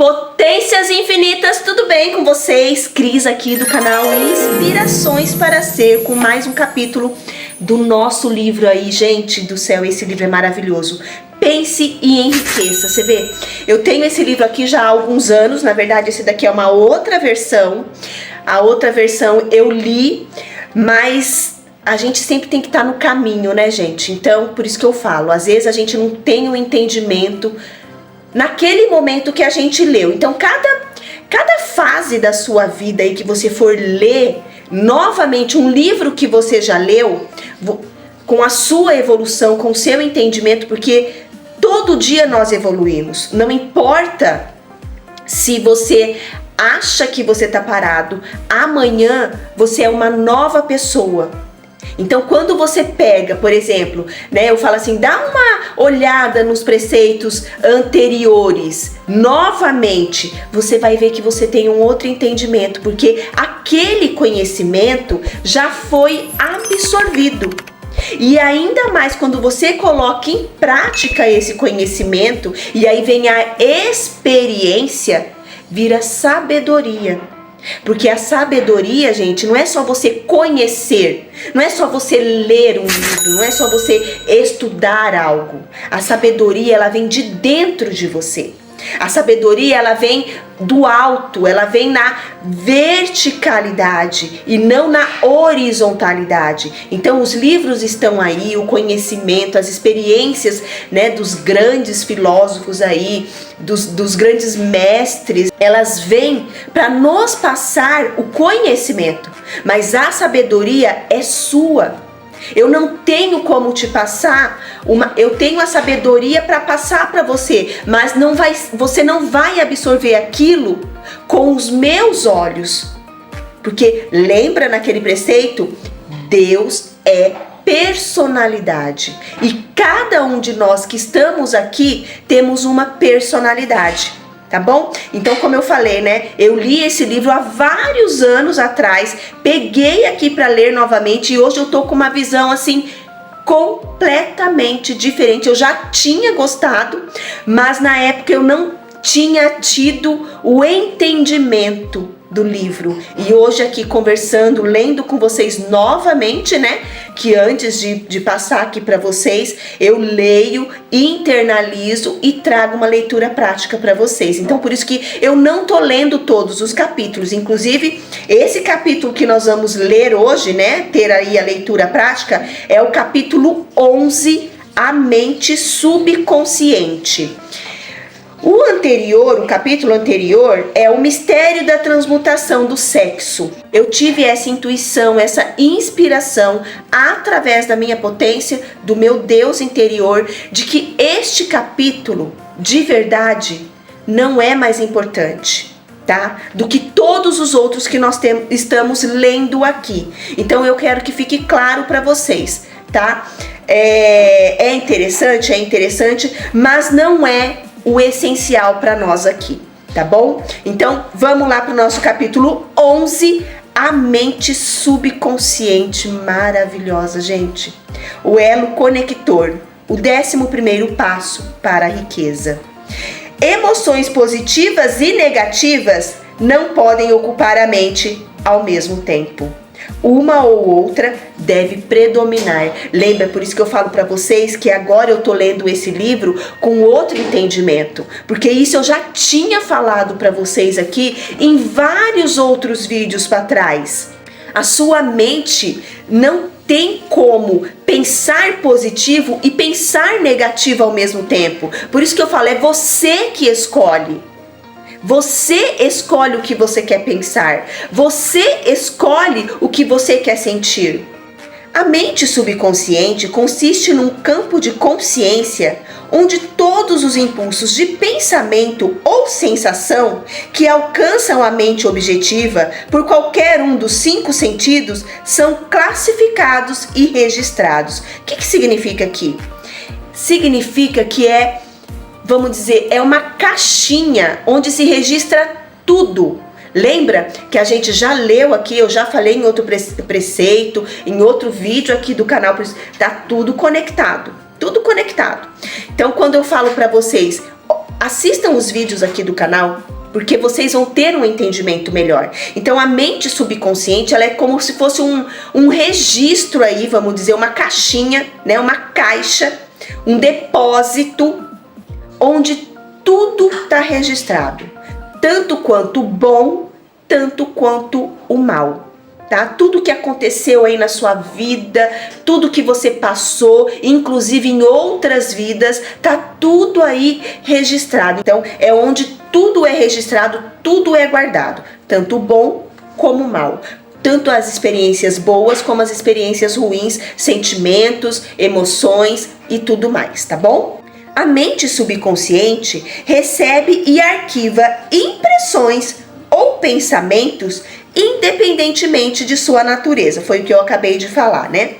Potências infinitas, tudo bem com vocês? Cris aqui do canal Inspirações para Ser, com mais um capítulo do nosso livro aí, gente do céu, esse livro é maravilhoso. Pense e enriqueça. Você vê, eu tenho esse livro aqui já há alguns anos, na verdade esse daqui é uma outra versão. A outra versão eu li, mas a gente sempre tem que estar no caminho, né, gente? Então, por isso que eu falo, às vezes a gente não tem o entendimento naquele momento que a gente leu. Então, cada fase da sua vida aí que você for ler novamente um livro que você já leu, com a sua evolução, com o seu entendimento, porque todo dia nós evoluímos. Não importa se você acha que você está parado, amanhã você é uma nova pessoa. Então, quando você pega, por exemplo, né, eu falo assim, dá uma olhada nos preceitos anteriores, novamente, você vai ver que você tem um outro entendimento, porque aquele conhecimento já foi absorvido. E ainda mais quando você coloca em prática esse conhecimento, e aí vem a experiência, vira sabedoria. Porque a sabedoria, gente, não é só você conhecer, não é só você ler um livro, não é só você estudar algo. A sabedoria, ela vem de dentro de você. A sabedoria, ela vem do alto, ela vem na verticalidade e não na horizontalidade. Então os livros estão aí, o conhecimento, as experiências, né, dos grandes filósofos aí, dos grandes mestres, elas vêm para nos passar o conhecimento, mas a sabedoria é sua. Eu não tenho como te passar eu tenho a sabedoria para passar para você, mas você não vai absorver aquilo com os meus olhos. Porque lembra naquele preceito? Deus é personalidade. E cada um de nós que estamos aqui temos uma personalidade. Tá bom? Então, como eu falei, né? Eu li esse livro há vários anos atrás, peguei aqui para ler novamente e hoje eu tô com uma visão assim completamente diferente. Eu já tinha gostado, mas na época eu não tinha tido o entendimento do livro. E hoje aqui conversando, lendo com vocês novamente, né? Que antes de passar aqui para vocês, eu leio, internalizo e trago uma leitura prática para vocês. Então, por isso que eu não tô lendo todos os capítulos. Inclusive, esse capítulo que nós vamos ler hoje, né? Ter aí a leitura prática, é o capítulo 11, a mente subconsciente. O capítulo anterior é o mistério da transmutação do sexo. Eu tive essa intuição, essa inspiração através da minha potência, do meu Deus interior, de que este capítulo, de verdade, não é mais importante, tá? Do que todos os outros que nós estamos lendo aqui. Então eu quero que fique claro para vocês, tá? É interessante, mas não é o essencial para nós aqui, tá bom? Então, vamos lá para o nosso capítulo 11, a mente subconsciente, maravilhosa, gente. O elo conector, o 11º passo para a riqueza. Emoções positivas e negativas não podem ocupar a mente ao mesmo tempo. Uma ou outra deve predominar. Lembra, por isso que eu falo para vocês que agora eu tô lendo esse livro com outro entendimento, porque isso eu já tinha falado para vocês aqui em vários outros vídeos para trás. A sua mente não tem como pensar positivo e pensar negativo ao mesmo tempo. Por isso que eu falo, é você que escolhe. Você escolhe o que você quer pensar. Você escolhe o que você quer sentir. A mente subconsciente consiste num campo de consciência onde todos os impulsos de pensamento ou sensação que alcançam a mente objetiva por qualquer um dos 5 sentidos são classificados e registrados. O que significa aqui? Significa que vamos dizer, é uma caixinha onde se registra tudo. Lembra que a gente já leu aqui, eu já falei em outro preceito, em outro vídeo aqui do canal, tá tudo conectado, tudo conectado. Então, quando eu falo para vocês, assistam os vídeos aqui do canal, porque vocês vão ter um entendimento melhor. Então a mente subconsciente, ela é como se fosse um registro aí, vamos dizer, uma caixinha, né? Uma caixa, um depósito, onde tudo está registrado. Tanto quanto o bom, tanto quanto o mal. Tá? Tudo que aconteceu aí na sua vida, tudo que você passou, inclusive em outras vidas, tá tudo aí registrado. Então, é onde tudo é registrado, tudo é guardado, tanto o bom como o mal. Tanto as experiências boas como as experiências ruins, sentimentos, emoções e tudo mais, tá bom? A mente subconsciente recebe e arquiva impressões ou pensamentos independentemente de sua natureza. Foi o que eu acabei de falar, né?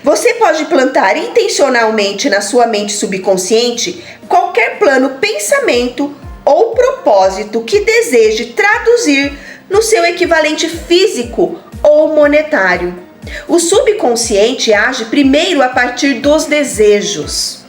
Você pode plantar intencionalmente na sua mente subconsciente qualquer plano, pensamento ou propósito que deseje traduzir no seu equivalente físico ou monetário. O subconsciente age primeiro a partir dos desejos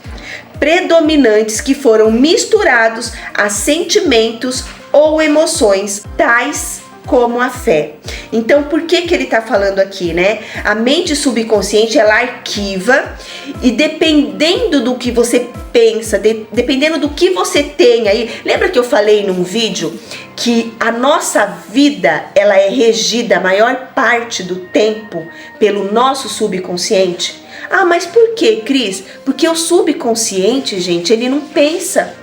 predominantes que foram misturados a sentimentos ou emoções, tais como a fé. Então, por que ele está falando aqui, né? A mente subconsciente, ela arquiva, e dependendo do que você pensa, dependendo do que você tem aí, lembra que eu falei num vídeo que a nossa vida, ela é regida a maior parte do tempo pelo nosso subconsciente? Ah, mas por quê, Cris? Porque o subconsciente, gente, ele não pensa.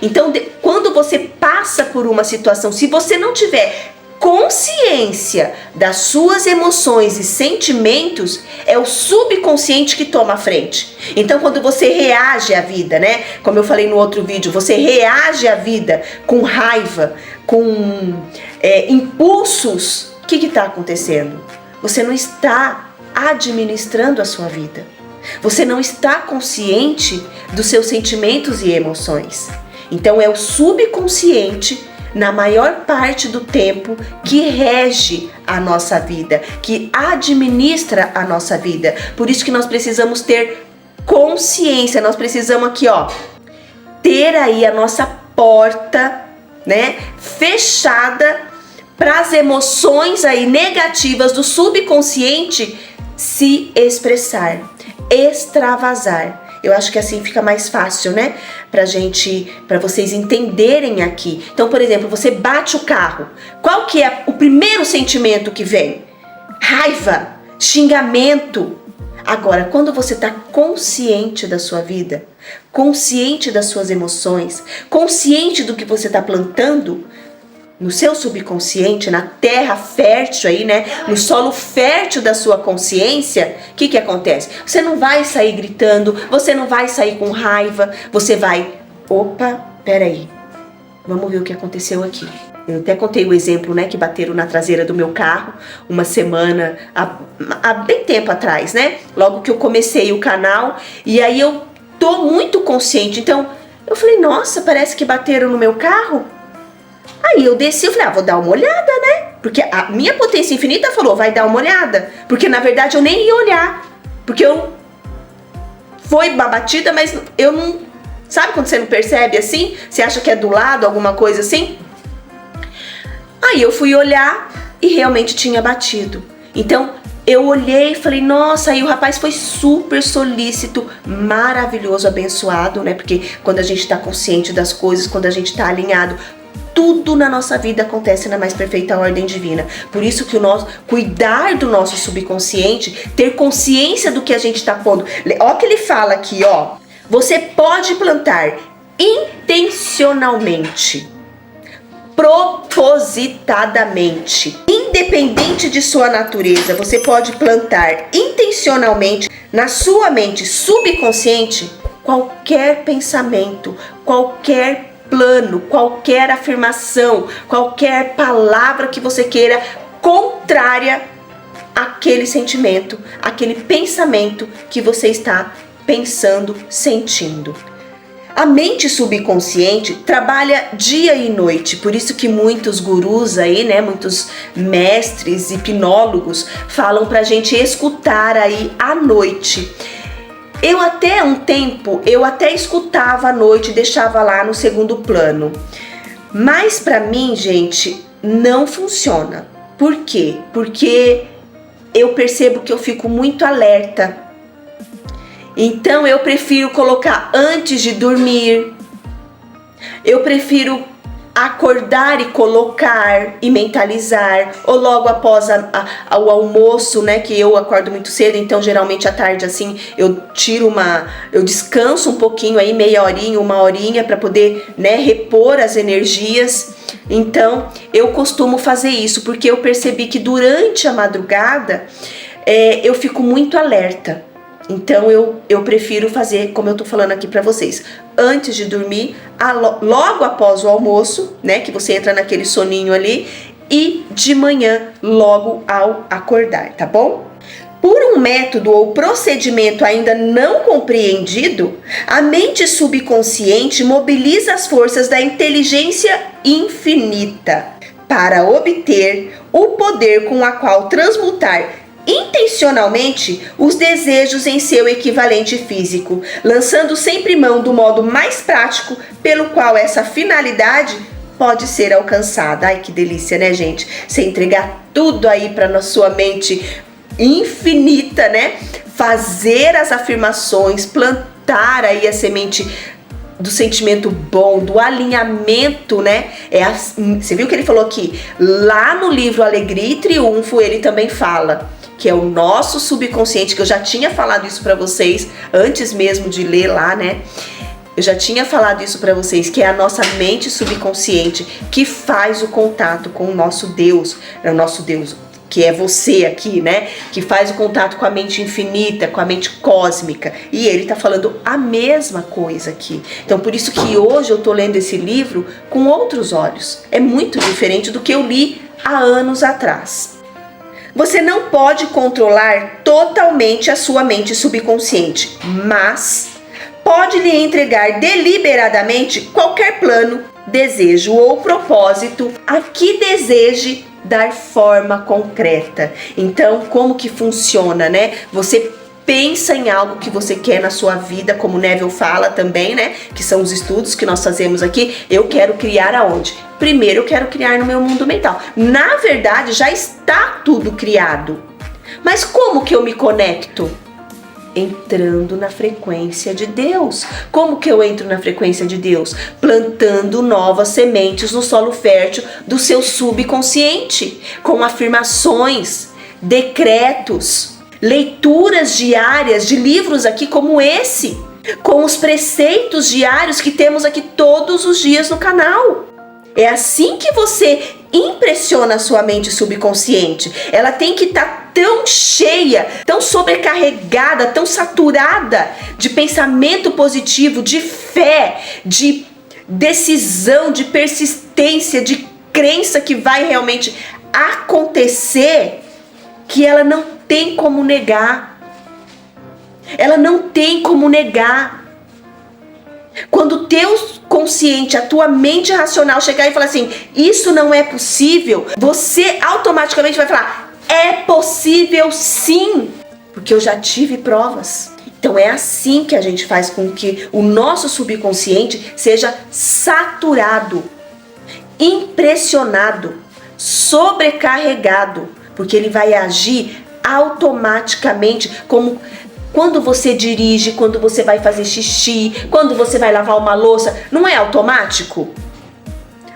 Então, quando você passa por uma situação, se você não tiver consciência das suas emoções e sentimentos, é o subconsciente que toma a frente. Então, quando você reage à vida, né? Como eu falei no outro vídeo, você reage à vida com raiva, com impulsos, o que está acontecendo? Você não está administrando a sua vida. Você não está consciente dos seus sentimentos e emoções. Então é o subconsciente, na maior parte do tempo, que rege a nossa vida, que administra a nossa vida. Por isso que nós precisamos ter consciência, nós precisamos aqui, ó, ter aí a nossa porta, né, fechada para as emoções aí negativas do subconsciente se expressar, extravasar. Eu acho que assim fica mais fácil, né? Para vocês entenderem aqui. Então, por exemplo, você bate o carro. Qual que é o primeiro sentimento que vem? Raiva, xingamento. Agora, quando você está consciente da sua vida, consciente das suas emoções, consciente do que você está plantando no seu subconsciente, na terra fértil aí, né? No solo fértil da sua consciência, o que acontece? Você não vai sair gritando, você não vai sair com raiva, você vai, opa, peraí, vamos ver o que aconteceu aqui. Eu até contei o exemplo, né, que bateram na traseira do meu carro uma semana, há bem tempo atrás, né? Logo que eu comecei o canal, e aí eu tô muito consciente, então eu falei, nossa, parece que bateram no meu carro. Aí eu desci e falei, vou dar uma olhada, né? Porque a minha potência infinita falou, vai dar uma olhada. Porque na verdade eu nem ia olhar. Porque foi uma batida, mas eu não... Sabe quando você não percebe assim? Você acha que é do lado, alguma coisa assim? Aí eu fui olhar e realmente tinha batido. Então eu olhei e falei, nossa, aí o rapaz foi super solícito, maravilhoso, abençoado, né? Porque quando a gente tá consciente das coisas, quando a gente tá alinhado, tudo na nossa vida acontece na mais perfeita ordem divina. Por isso que o nosso cuidar do nosso subconsciente, ter consciência do que a gente está pondo. Ó que ele fala aqui, ó. Você pode plantar intencionalmente, propositadamente, independente de sua natureza. Você pode plantar intencionalmente na sua mente subconsciente qualquer pensamento, qualquer plano, qualquer afirmação, qualquer palavra que você queira contrária àquele sentimento, àquele pensamento que você está pensando, sentindo. A mente subconsciente trabalha dia e noite, por isso que muitos gurus aí, né, muitos mestres, hipnólogos falam pra gente escutar aí à noite. Eu até um tempo, eu até escutava à noite, deixava lá no segundo plano. Mas pra mim, gente, não funciona. Por quê? Porque eu percebo que eu fico muito alerta. Então eu prefiro colocar antes de dormir. Eu prefiro acordar e colocar e mentalizar, ou logo após o almoço, né, que eu acordo muito cedo, então geralmente à tarde assim, eu descanso um pouquinho aí, meia horinha, uma horinha, para poder, né, repor as energias. Então eu costumo fazer isso, porque eu percebi que durante a madrugada eu fico muito alerta. Então eu prefiro fazer, como eu tô falando aqui pra vocês, antes de dormir, logo após o almoço, né, que você entra naquele soninho ali, e de manhã, logo ao acordar, tá bom? Por um método ou procedimento ainda não compreendido, a mente subconsciente mobiliza as forças da inteligência infinita para obter o poder com a qual transmutar intencionalmente os desejos em seu equivalente físico, lançando sempre mão do modo mais prático pelo qual essa finalidade pode ser alcançada. Ai, que delícia, né, gente? Você entregar tudo aí para sua mente infinita, né? Fazer as afirmações, plantar aí a semente do sentimento bom, do alinhamento, né? Você viu que ele falou aqui? Lá no livro Alegria e Triunfo, ele também fala que é o nosso subconsciente, que eu já tinha falado isso para vocês antes mesmo de ler lá, né? Eu já tinha falado isso para vocês, que é a nossa mente subconsciente que faz o contato com o nosso Deus, que é você aqui, né? Que faz o contato com a mente infinita, com a mente cósmica. E ele tá falando a mesma coisa aqui. Então, por isso que hoje eu tô lendo esse livro com outros olhos. É muito diferente do que eu li há anos atrás. Você não pode controlar totalmente a sua mente subconsciente, mas pode lhe entregar deliberadamente qualquer plano, desejo ou propósito a que deseje dar forma concreta. Então, como que funciona, né? Você pensa em algo que você quer na sua vida, como o Neville fala também, né? Que são os estudos que nós fazemos aqui. Eu quero criar aonde? Primeiro eu quero criar no meu mundo mental. Na verdade, já está tudo criado. Mas como que eu me conecto? Entrando na frequência de Deus. Como que eu entro na frequência de Deus? Plantando novas sementes no solo fértil do seu subconsciente, com afirmações, decretos, leituras diárias de livros aqui como esse, com os preceitos diários que temos aqui todos os dias no canal. É assim que você impressiona a sua mente subconsciente. Ela tem que estar tão cheia, tão sobrecarregada, tão saturada de pensamento positivo, de fé, de decisão, de persistência, de crença que vai realmente acontecer, que ela não tem como negar. Ela não tem como negar. Quando o teu consciente, a tua mente racional chegar e falar assim, isso não é possível, você automaticamente vai falar, é possível sim, porque eu já tive provas. Então é assim que a gente faz com que o nosso subconsciente seja saturado, impressionado, sobrecarregado, porque ele vai agir automaticamente, como quando você dirige, quando você vai fazer xixi, quando você vai lavar uma louça, não é automático?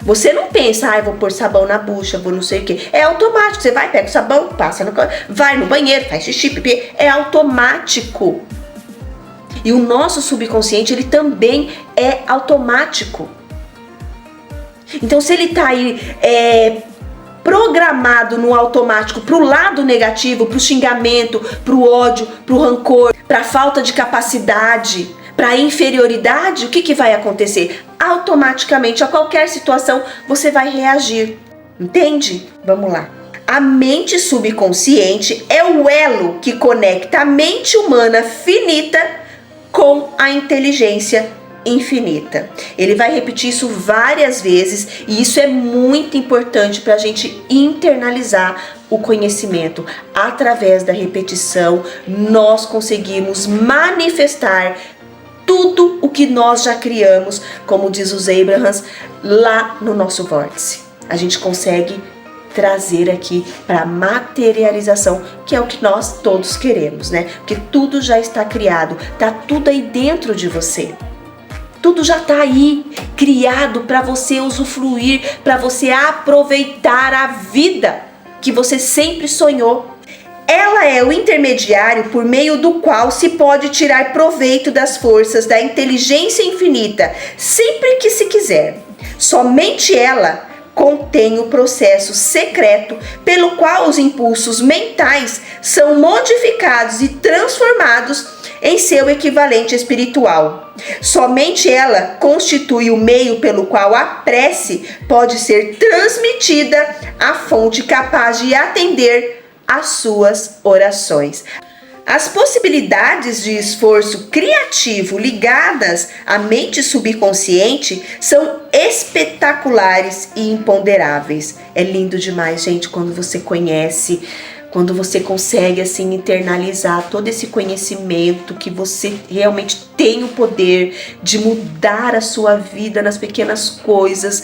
Você não pensa, vou pôr sabão na bucha, vou não sei o que. É automático, você vai, pega o sabão, passa vai no banheiro, faz xixi, pipi, é automático. E o nosso subconsciente, ele também é automático. Então, se ele tá aí programado no automático pro lado negativo, pro xingamento, pro ódio, pro rancor, pra falta de capacidade, pra inferioridade, o que vai acontecer? Automaticamente, a qualquer situação, você vai reagir. Entende? Vamos lá. A mente subconsciente é o elo que conecta a mente humana finita com a inteligência infinita. Ele vai repetir isso várias vezes e isso é muito importante para a gente internalizar o conhecimento. Através da repetição, nós conseguimos manifestar tudo o que nós já criamos, como diz os Abrahams, lá no nosso vórtice. A gente consegue trazer aqui para materialização, que é o que nós todos queremos, né? Porque tudo já está criado, tá tudo aí dentro de você. Tudo já está aí, criado para você usufruir, para você aproveitar a vida que você sempre sonhou. Ela é o intermediário por meio do qual se pode tirar proveito das forças da inteligência infinita, sempre que se quiser. Somente ela contém o processo secreto pelo qual os impulsos mentais são modificados e transformados em seu equivalente espiritual. Somente ela constitui o meio pelo qual a prece pode ser transmitida à fonte capaz de atender às suas orações. As possibilidades de esforço criativo ligadas à mente subconsciente são espetaculares e imponderáveis. É lindo demais, gente, quando você conhece, quando você consegue assim internalizar todo esse conhecimento, que você realmente tem o poder de mudar a sua vida nas pequenas coisas,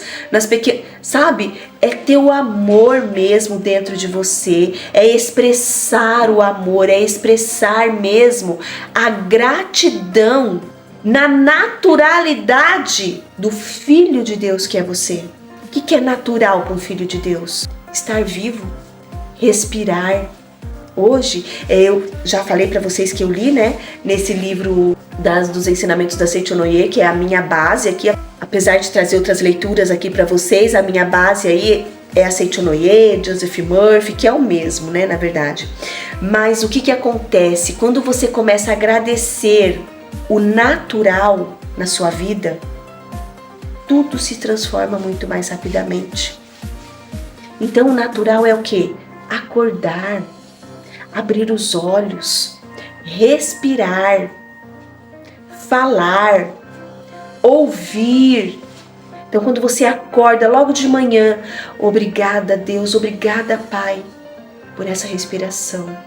sabe? É ter o amor mesmo dentro de você, é expressar o amor, é expressar mesmo a gratidão na naturalidade do Filho de Deus que é você. O que é natural para um Filho de Deus? Estar vivo. Respirar. Hoje, eu já falei para vocês que eu li, né, nesse livro dos ensinamentos da Seichonoye, que é a minha base aqui, apesar de trazer outras leituras aqui para vocês, a minha base aí é a Seichonoye, Joseph Murphy, que é o mesmo, né, na verdade. Mas o que acontece quando você começa a agradecer o natural na sua vida? Tudo se transforma muito mais rapidamente. Então, o natural é o quê? Acordar, abrir os olhos, respirar, falar, ouvir. Então, quando você acorda logo de manhã, obrigada, Deus, obrigada, Pai, por essa respiração.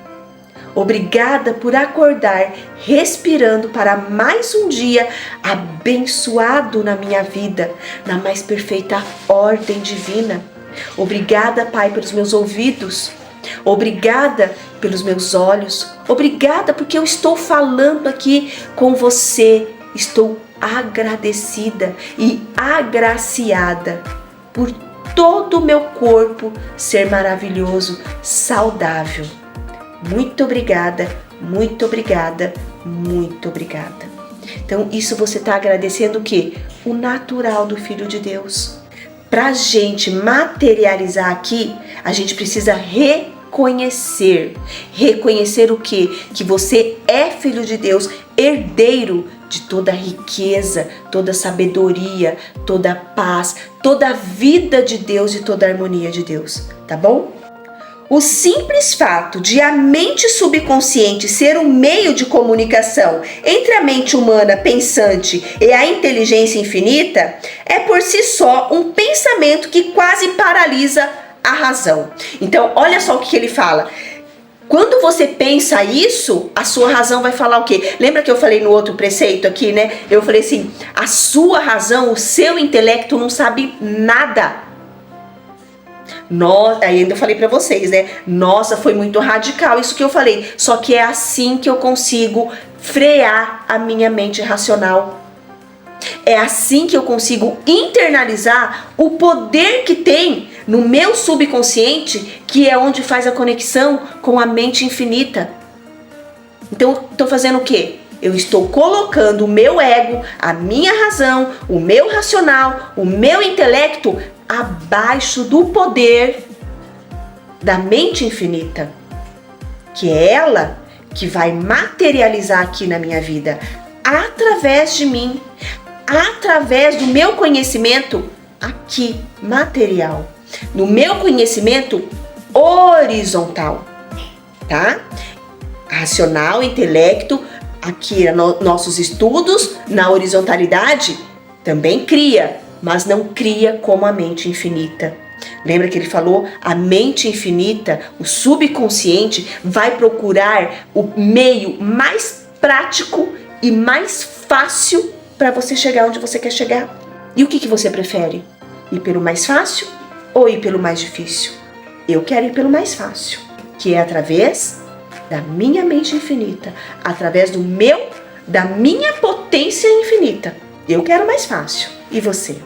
Obrigada por acordar respirando para mais um dia abençoado na minha vida, na mais perfeita ordem divina. Obrigada, Pai, pelos meus ouvidos. Obrigada pelos meus olhos. Obrigada porque eu estou falando aqui com você. Estou agradecida e agraciada por todo o meu corpo ser maravilhoso, saudável. Muito obrigada, muito obrigada, muito obrigada. Então, isso você está agradecendo o quê? O natural do Filho de Deus. Para a gente materializar aqui, a gente precisa reconhecer. Reconhecer o quê? Que você é filho de Deus, herdeiro de toda a riqueza, toda a sabedoria, toda a paz, toda a vida de Deus e toda a harmonia de Deus, tá bom? O simples fato de a mente subconsciente ser um meio de comunicação entre a mente humana pensante e a inteligência infinita é por si só um pensamento que quase paralisa a razão. Então, olha só o que ele fala. Quando você pensa isso, a sua razão vai falar o quê? Lembra que eu falei no outro preceito aqui, né? Eu falei assim, a sua razão, o seu intelecto não sabe nada. Ainda falei pra vocês, né? Nossa, foi muito radical isso que eu falei. Só que é assim que eu consigo frear a minha mente racional. É assim que eu consigo internalizar o poder que tem no meu subconsciente, que é onde faz a conexão com a mente infinita. Então, estou fazendo o quê? Eu estou colocando o meu ego, a minha razão, o meu racional, o meu intelecto abaixo do poder da mente infinita, que é ela que vai materializar aqui na minha vida, através de mim, através do meu conhecimento aqui, material, no meu conhecimento horizontal, tá? Racional, intelecto, aqui nossos estudos, na horizontalidade, também cria, mas não cria como a mente infinita. Lembra que ele falou? A mente infinita, o subconsciente, vai procurar o meio mais prático e mais fácil para você chegar onde você quer chegar. E o que você prefere? Ir pelo mais fácil ou ir pelo mais difícil? Eu quero ir pelo mais fácil, que é através da minha mente infinita, através da minha potência infinita. Eu quero mais fácil. E você?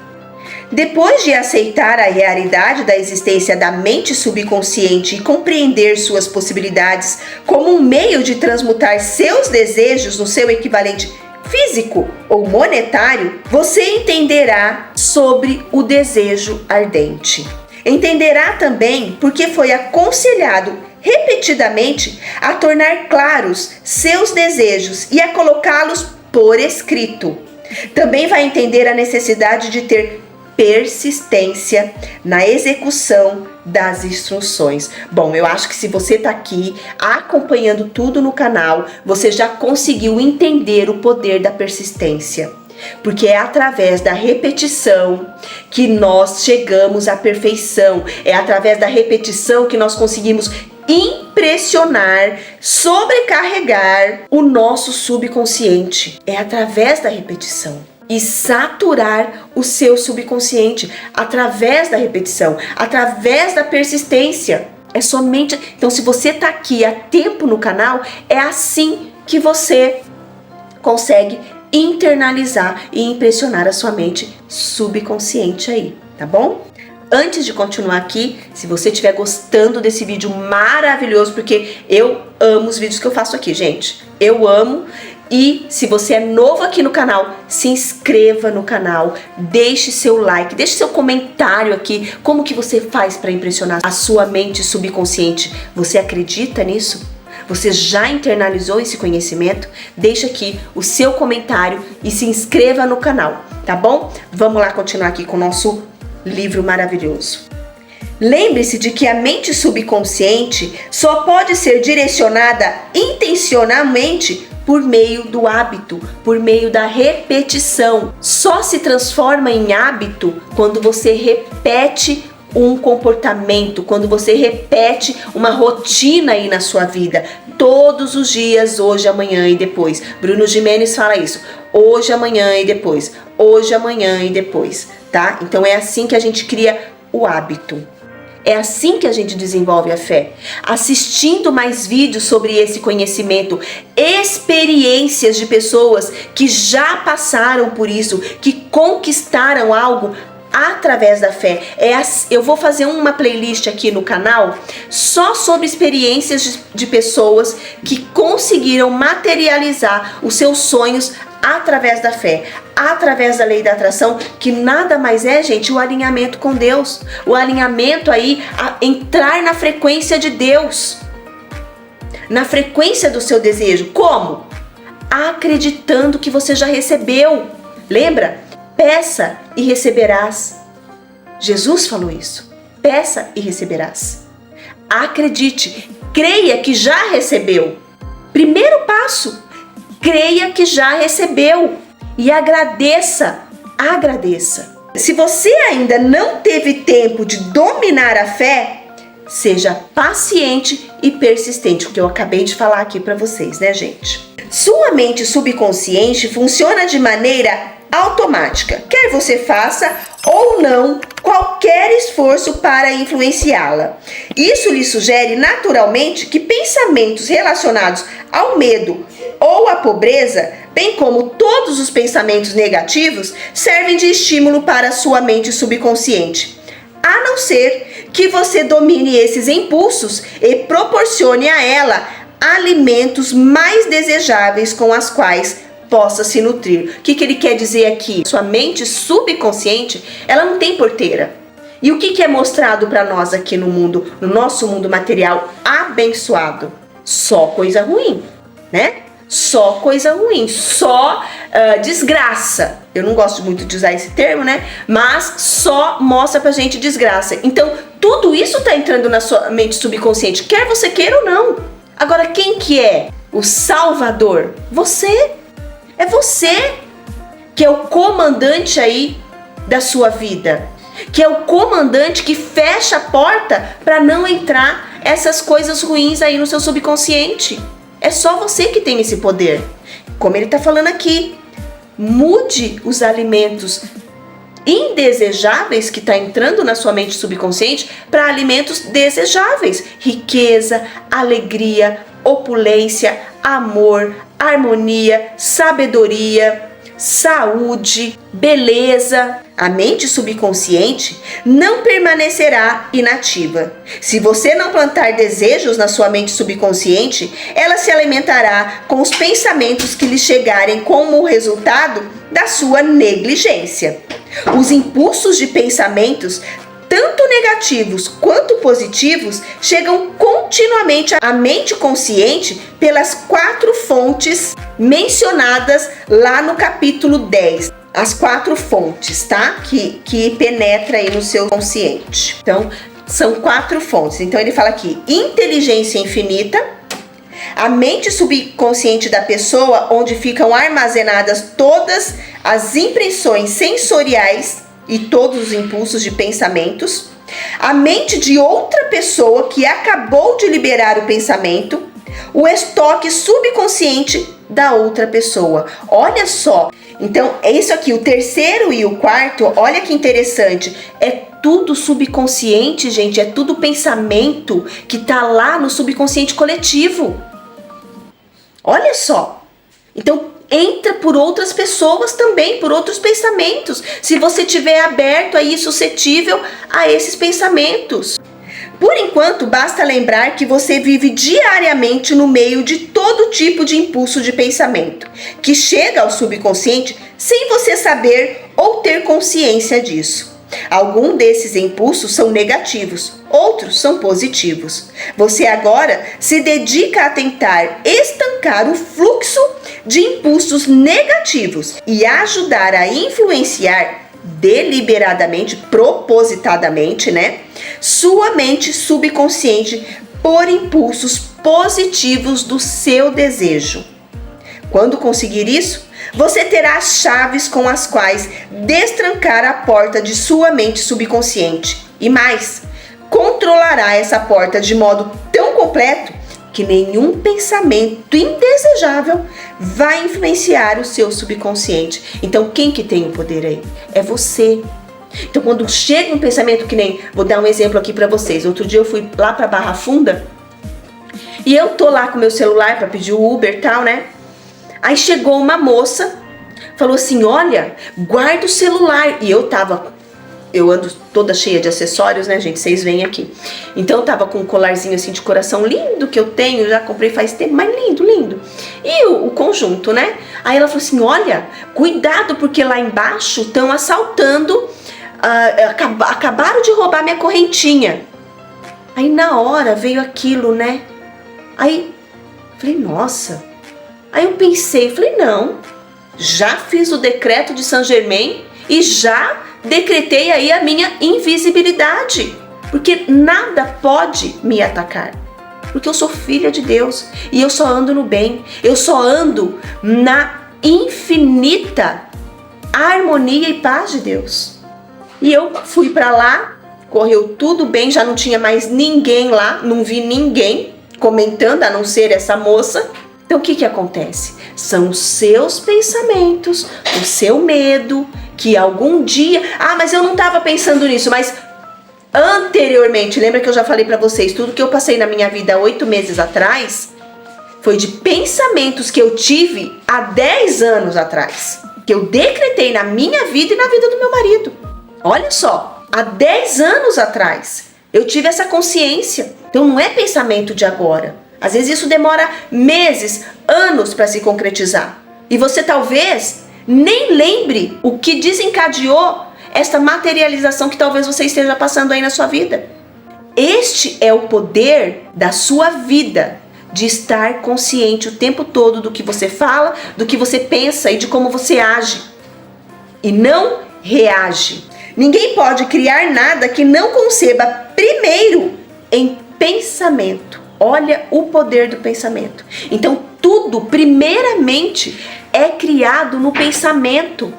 Depois de aceitar a realidade da existência da mente subconsciente e compreender suas possibilidades como um meio de transmutar seus desejos no seu equivalente físico ou monetário, você entenderá sobre o desejo ardente. Entenderá também porque foi aconselhado repetidamente a tornar claros seus desejos e a colocá-los por escrito. Também vai entender a necessidade de ter persistência na execução das instruções. Bom, eu acho que se você está aqui acompanhando tudo no canal, você já conseguiu entender o poder da persistência. Porque é através da repetição que nós chegamos à perfeição. É através da repetição que nós conseguimos impressionar, sobrecarregar o nosso subconsciente. É através da repetição. E saturar o seu subconsciente através da repetição, através da persistência. É somente... Então, se você está aqui há tempo no canal, é assim que você consegue internalizar e impressionar a sua mente subconsciente aí, tá bom? Antes de continuar aqui, se você estiver gostando desse vídeo maravilhoso, porque eu amo os vídeos que eu faço aqui, gente. Eu amo. E se você é novo aqui no canal, se inscreva no canal, deixe seu like, deixe seu comentário aqui. Como que você faz para impressionar a sua mente subconsciente? Você acredita nisso? Você já internalizou esse conhecimento? Deixa aqui o seu comentário e se inscreva no canal, tá bom? Vamos lá continuar aqui com o nosso livro maravilhoso. Lembre-se de que a mente subconsciente só pode ser direcionada intencionalmente por meio do hábito, por meio da repetição. Só se transforma em hábito quando você repete um comportamento, quando você repete uma rotina aí na sua vida, todos os dias, hoje, amanhã e depois. Bruno Gimenez fala isso, hoje, amanhã e depois, hoje, amanhã e depois, tá? Então é assim que a gente cria o hábito. É assim que a gente desenvolve a fé, assistindo mais vídeos sobre esse conhecimento, experiências de pessoas que já passaram por isso, que conquistaram algo através da fé. Eu vou fazer uma playlist aqui no canal só sobre experiências de pessoas que conseguiram materializar os seus sonhos através da fé, através da lei da atração, que nada mais é, gente, o alinhamento com Deus, o alinhamento aí, a entrar na frequência de Deus, na frequência do seu desejo. Como? Acreditando que você já recebeu. Lembra? Peça e receberás. Jesus falou isso. Peça e receberás. Acredite, creia que já recebeu. Primeiro passo. Creia que já recebeu e agradeça, agradeça. Se você ainda não teve tempo de dominar a fé, seja paciente e persistente, o que eu acabei de falar aqui para vocês, né, gente? Sua mente subconsciente funciona de maneira automática, quer você faça ou não qualquer esforço para influenciá-la. Isso lhe sugere naturalmente que pensamentos relacionados ao medo ou à pobreza, bem como todos os pensamentos negativos, servem de estímulo para a sua mente subconsciente, a não ser que você domine esses impulsos e proporcione a ela alimentos mais desejáveis com as quais possa se nutrir. O que ele quer dizer aqui? Sua mente subconsciente, ela não tem porteira. E o que é mostrado para nós aqui no mundo, no nosso mundo material abençoado? Só coisa ruim, né? Só coisa ruim, só desgraça. Eu não gosto muito de usar esse termo, né? Mas só mostra pra gente desgraça. Então, tudo isso tá entrando na sua mente subconsciente, quer você queira ou não. Agora, quem que é o salvador? Você. É você. que é o comandante aí da sua vida, que é o comandante que fecha a porta para não entrar essas coisas ruins aí no seu subconsciente. É só você que tem esse poder. Como ele está falando aqui, mude os alimentos indesejáveis que está entrando na sua mente subconsciente para alimentos desejáveis. Riqueza, alegria, opulência, amor, harmonia, sabedoria, saúde, beleza. A mente subconsciente não permanecerá inativa. Se você não plantar desejos na sua mente subconsciente, ela se alimentará com os pensamentos que lhe chegarem como resultado da sua negligência. Os impulsos de pensamentos, tanto negativos quanto positivos, chegam continuamente à mente consciente pelas 4 fontes mencionadas lá no capítulo 10. As 4 fontes, tá? Que penetra aí no seu consciente. Então, são 4 fontes. Então, ele fala aqui, inteligência infinita, a mente subconsciente da pessoa, onde ficam armazenadas todas as impressões sensoriais e todos os impulsos de pensamentos, a mente de outra pessoa que acabou de liberar o pensamento, o estoque subconsciente da outra pessoa. Olha só, então é isso aqui, o terceiro e o quarto, olha que interessante, é tudo subconsciente, gente, é tudo pensamento que tá lá no subconsciente coletivo. Olha só, então entra por outras pessoas também, por outros pensamentos, se você estiver aberto aí, suscetível a esses pensamentos. Por enquanto, basta lembrar que você vive diariamente no meio de todo tipo de impulso de pensamento, que chega ao subconsciente sem você saber ou ter consciência disso. Alguns desses impulsos são negativos, outros são positivos. Você agora se dedica a tentar estancar o fluxo de impulsos negativos e ajudar a influenciar deliberadamente, propositadamente, sua mente subconsciente por impulsos positivos do seu desejo. Quando conseguir isso, você terá as chaves com as quais destrancar a porta de sua mente subconsciente. E mais, controlará essa porta de modo tão completo que nenhum pensamento indesejável vai influenciar o seu subconsciente. Então, quem que tem o poder aí? É você. Então, quando chega um pensamento que nem... Vou dar um exemplo aqui para vocês. Outro dia eu fui lá para Barra Funda e eu tô lá com meu celular para pedir o Uber e tal, Aí chegou uma moça, falou assim, olha, guarda o celular. E eu ando toda cheia de acessórios, gente? Vocês veem aqui. Então eu tava com um colarzinho assim de coração lindo que eu tenho, já comprei faz tempo, mas lindo, lindo. E o conjunto, Aí ela falou assim, olha, cuidado porque lá embaixo estão assaltando, acabaram de roubar minha correntinha. Aí na hora veio aquilo, Aí falei, nossa. Aí eu pensei, falei, não, já fiz o decreto de Saint Germain e já decretei aí a minha invisibilidade, porque nada pode me atacar, porque eu sou filha de Deus e eu só ando no bem, eu só ando na infinita harmonia e paz de Deus. E eu fui para lá, correu tudo bem, já não tinha mais ninguém lá, não vi ninguém comentando, a não ser essa moça. Então o que acontece? São os seus pensamentos, o seu medo, que algum dia... mas eu não estava pensando nisso, mas anteriormente, lembra que eu já falei para vocês, tudo que eu passei na minha vida 8 meses atrás, foi de pensamentos que eu tive há 10 anos atrás, que eu decretei na minha vida e na vida do meu marido. Olha só, há 10 anos atrás, eu tive essa consciência. Então não é pensamento de agora. Às vezes isso demora meses, anos para se concretizar. E você talvez nem lembre o que desencadeou esta materialização que talvez você esteja passando aí na sua vida. Este é o poder da sua vida, de estar consciente o tempo todo do que você fala, do que você pensa e de como você age. E não reage. Ninguém pode criar nada que não conceba primeiro em pensamento. Olha o poder do pensamento. Então, tudo, primeiramente, é criado no pensamento.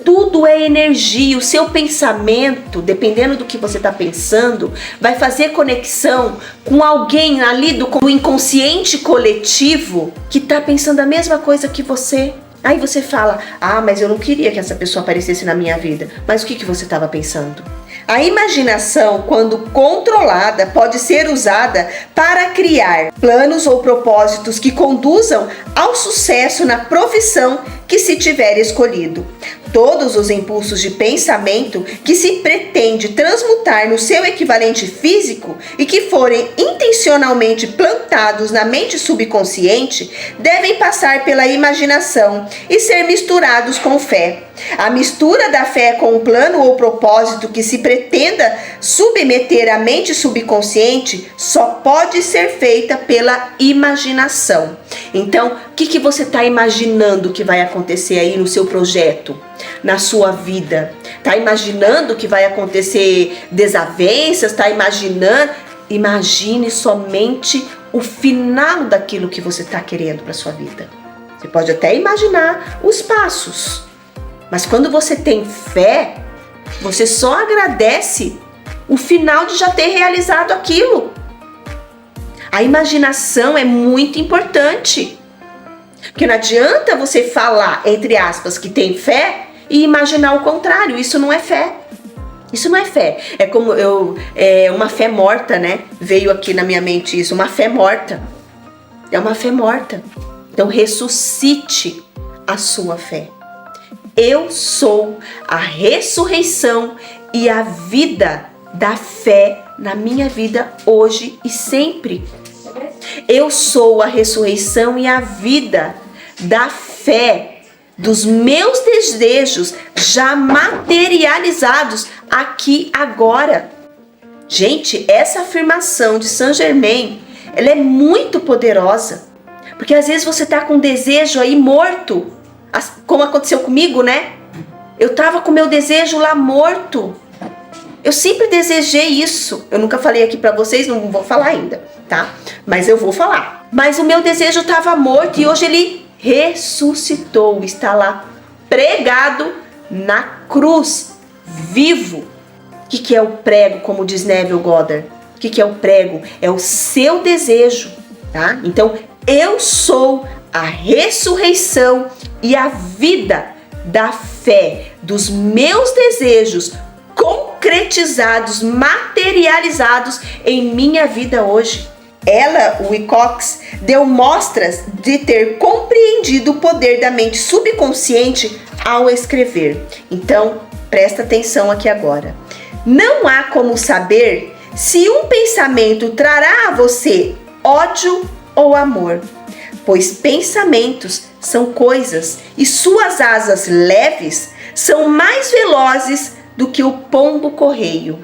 Tudo é energia. O seu pensamento, dependendo do que você está pensando, vai fazer conexão com alguém ali do inconsciente coletivo que está pensando a mesma coisa que você. Aí você fala, mas eu não queria que essa pessoa aparecesse na minha vida. Mas o que você estava pensando? A imaginação, quando controlada, pode ser usada para criar planos ou propósitos que conduzam ao sucesso na profissão que se tiver escolhido. Todos os impulsos de pensamento que se pretende transmutar no seu equivalente físico e que forem intencionalmente plantados na mente subconsciente devem passar pela imaginação e ser misturados com fé. A mistura da fé com um plano ou propósito que se pretenda submeter à mente subconsciente só pode ser feita pela imaginação. Então, o que você está imaginando que vai acontecer aí no seu projeto, na sua vida? Está imaginando que vai acontecer desavenças? Está imaginando? Imagine somente o final daquilo que você está querendo para sua vida. Você pode até imaginar os passos, mas quando você tem fé, você só agradece o final de já ter realizado aquilo. A imaginação é muito importante, porque não adianta você falar, entre aspas, que tem fé e imaginar o contrário. Isso não é fé. Isso não é fé. É como uma fé morta, né? Veio aqui na minha mente isso, uma fé morta. É uma fé morta. Então ressuscite a sua fé. Eu sou a ressurreição e a vida da fé na minha vida hoje e sempre. Eu sou a ressurreição e a vida da fé dos meus desejos já materializados aqui agora. Gente, essa afirmação de Saint Germain, ela é muito poderosa, porque às vezes você tá com um desejo aí morto, como aconteceu comigo, né? Eu tava com meu desejo lá morto. Eu sempre desejei isso. Eu nunca falei aqui pra vocês, não vou falar ainda, tá? Mas eu vou falar. Mas o meu desejo tava morto e hoje ele ressuscitou, está lá pregado na cruz, vivo. O que é o prego, como diz Neville Goddard? O que é o prego? É o seu desejo, tá? Então, eu sou a ressurreição e a vida da fé dos meus desejos concretizados, materializados em minha vida hoje. Ella Wilcox deu mostras de ter compreendido o poder da mente subconsciente ao escrever. Então, presta atenção aqui agora. Não há como saber se um pensamento trará a você ódio ou amor, pois pensamentos são coisas e suas asas leves são mais velozes do que o pombo-correio.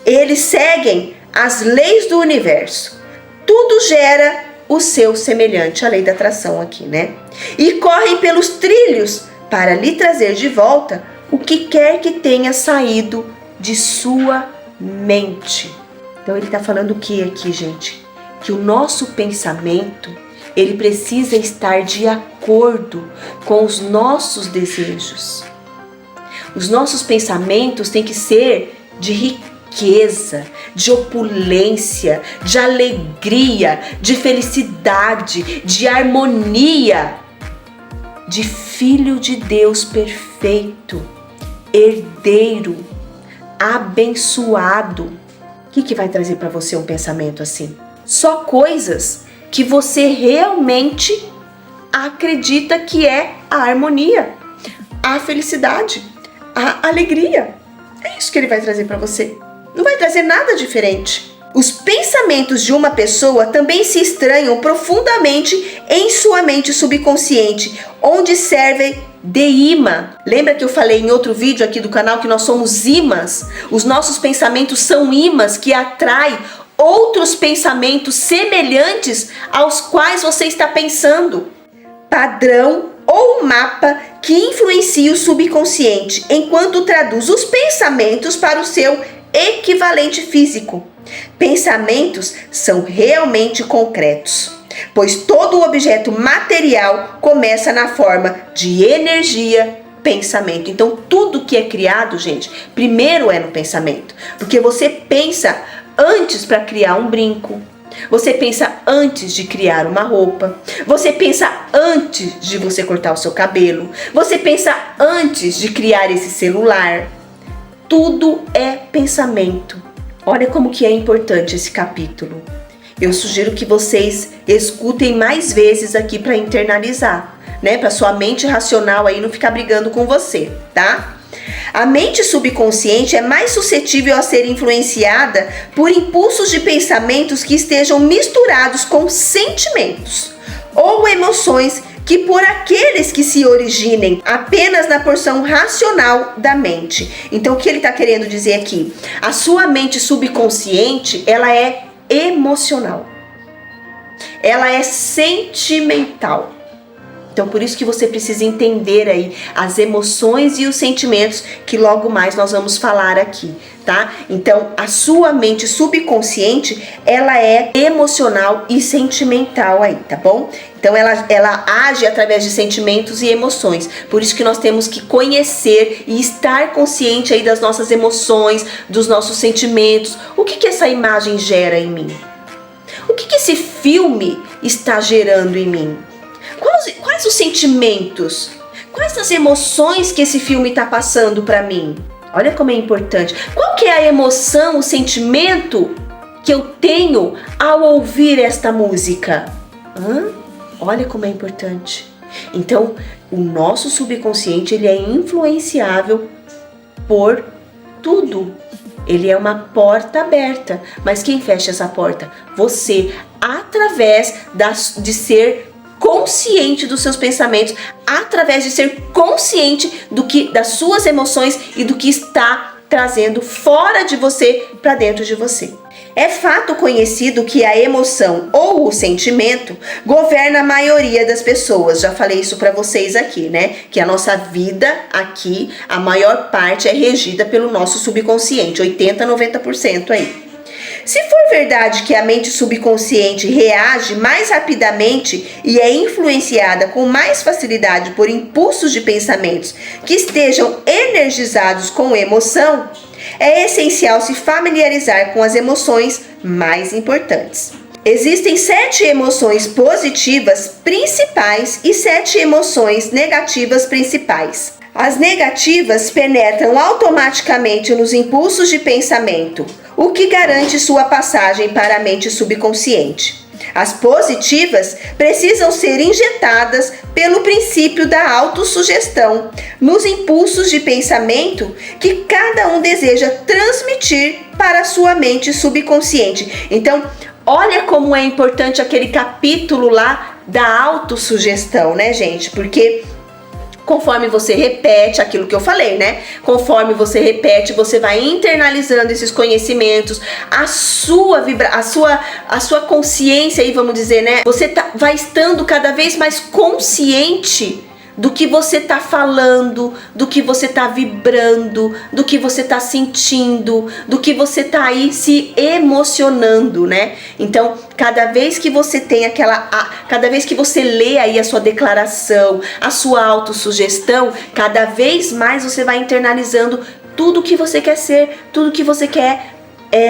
Eles seguem as leis do universo. Tudo gera o seu semelhante, a lei da atração aqui, né? E correm pelos trilhos para lhe trazer de volta o que quer que tenha saído de sua mente. Então ele está falando o que aqui, gente? Que o nosso pensamento, ele precisa estar de acordo com os nossos desejos. Os nossos pensamentos têm que ser de riqueza, de opulência, de alegria, de felicidade, de harmonia, de filho de Deus perfeito, herdeiro, abençoado. O que vai trazer para você um pensamento assim? Só coisas que você realmente acredita que é a harmonia, a felicidade, a alegria. É isso que ele vai trazer para você. Não vai trazer nada diferente. Os pensamentos de uma pessoa também se estranham profundamente em sua mente subconsciente, onde servem de imã. Lembra que eu falei em outro vídeo aqui do canal que nós somos imãs? Os nossos pensamentos são imãs que atraem outros pensamentos semelhantes aos quais você está pensando. Padrão ou mapa que influencia o subconsciente, enquanto traduz os pensamentos para o seu equivalente físico. Pensamentos são realmente concretos, pois todo objeto material começa na forma de energia pensamento. Então, tudo que é criado, gente, primeiro é no pensamento. Porque você pensa antes para criar um brinco. Você pensa antes de criar uma roupa. Você pensa antes de você cortar o seu cabelo. Você pensa antes de criar esse celular. Tudo é pensamento. Olha como que é importante esse capítulo. Eu sugiro que vocês escutem mais vezes aqui para internalizar, né? Para sua mente racional aí não ficar brigando com você, tá? A mente subconsciente é mais suscetível a ser influenciada por impulsos de pensamentos que estejam misturados com sentimentos ou emoções que por aqueles que se originem apenas na porção racional da mente. Então, o que ele está querendo dizer aqui? A sua mente subconsciente, ela é emocional. Ela é sentimental. Então, por isso que você precisa entender aí as emoções e os sentimentos que logo mais nós vamos falar aqui, tá? Então, a sua mente subconsciente, ela é emocional e sentimental aí, tá bom? Então, ela age através de sentimentos e emoções. Por isso que nós temos que conhecer e estar consciente aí das nossas emoções, dos nossos sentimentos. O que essa imagem gera em mim? O que esse filme está gerando em mim? Quais os sentimentos? Quais as emoções que esse filme está passando para mim? Olha como é importante. Qual que é a emoção, o sentimento que eu tenho ao ouvir esta música? Olha como é importante. Então, o nosso subconsciente, ele é influenciável por tudo. Ele é uma porta aberta. Mas quem fecha essa porta? Você, através de ser consciente dos seus pensamentos, através de ser consciente das suas emoções e do que está trazendo fora de você para dentro de você. É fato conhecido que a emoção ou o sentimento governa a maioria das pessoas. Já falei isso para vocês aqui, né? Que a nossa vida aqui, a maior parte é regida pelo nosso subconsciente, 80, 90% aí. Se for verdade que a mente subconsciente reage mais rapidamente e é influenciada com mais facilidade por impulsos de pensamentos que estejam energizados com emoção, é essencial se familiarizar com as emoções mais importantes. Existem 7 emoções positivas principais e 7 emoções negativas principais. As negativas penetram automaticamente nos impulsos de pensamento, o que garante sua passagem para a mente subconsciente. As positivas precisam ser injetadas pelo princípio da autossugestão nos impulsos de pensamento que cada um deseja transmitir para a sua mente subconsciente. Então, olha como é importante aquele capítulo lá da autossugestão, né, gente? Porque conforme você repete aquilo que eu falei, né? Conforme você repete, você vai internalizando esses conhecimentos, a sua consciência aí, vamos dizer, né? Você vai estando cada vez mais consciente do que você tá falando, do que você tá vibrando, do que você tá sentindo, do que você tá aí se emocionando, né? Então, cada vez que você tem cada vez que você lê aí a sua declaração, a sua autossugestão, cada vez mais você vai internalizando tudo que você quer ser, tudo que você quer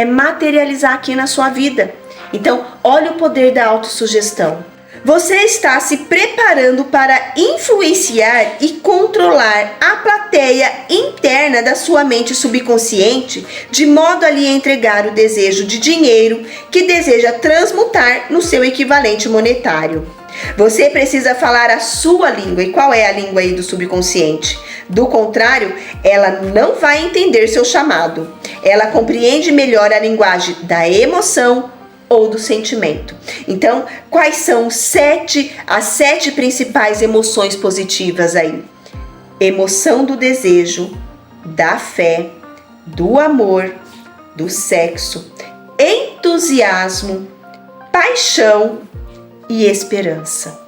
materializar aqui na sua vida. Então, olha o poder da autossugestão. Você está se preparando para influenciar e controlar a plateia interna da sua mente subconsciente, de modo a lhe entregar o desejo de dinheiro que deseja transmutar no seu equivalente monetário. Você precisa falar a sua língua. E qual é a língua aí do subconsciente? Do contrário, ela não vai entender seu chamado. Ela compreende melhor a linguagem da emoção ou do sentimento. Então, quais são as 7 principais emoções positivas aí? Emoção do desejo, da fé, do amor, do sexo, entusiasmo, paixão e esperança.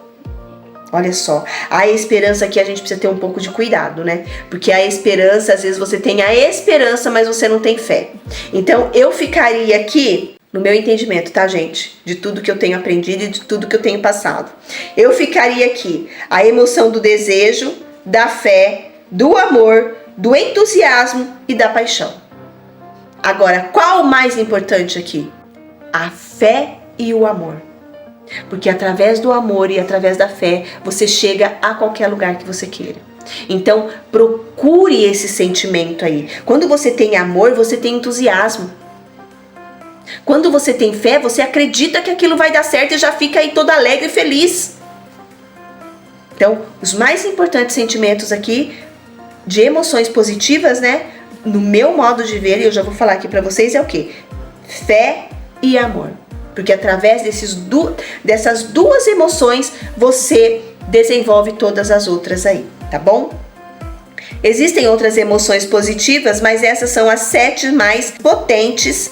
Olha só, a esperança aqui a gente precisa ter um pouco de cuidado, né? Porque a esperança, às vezes você tem a esperança, mas você não tem fé. Então, eu ficaria aqui no meu entendimento, tá, gente? De tudo que eu tenho aprendido e de tudo que eu tenho passado. Eu ficaria aqui. A emoção do desejo, da fé, do amor, do entusiasmo e da paixão. Agora, qual o mais importante aqui? A fé e o amor. Porque através do amor e através da fé, você chega a qualquer lugar que você queira. Então, procure esse sentimento aí. Quando você tem amor, você tem entusiasmo. Quando você tem fé, você acredita que aquilo vai dar certo e já fica aí todo alegre e feliz. Então, os mais importantes sentimentos aqui, de emoções positivas, né? No meu modo de ver, e eu já vou falar aqui pra vocês, é o quê? Fé e amor. Porque através dessas duas emoções, você desenvolve todas as outras aí, tá bom? Existem outras emoções positivas, mas essas são as 7 mais potentes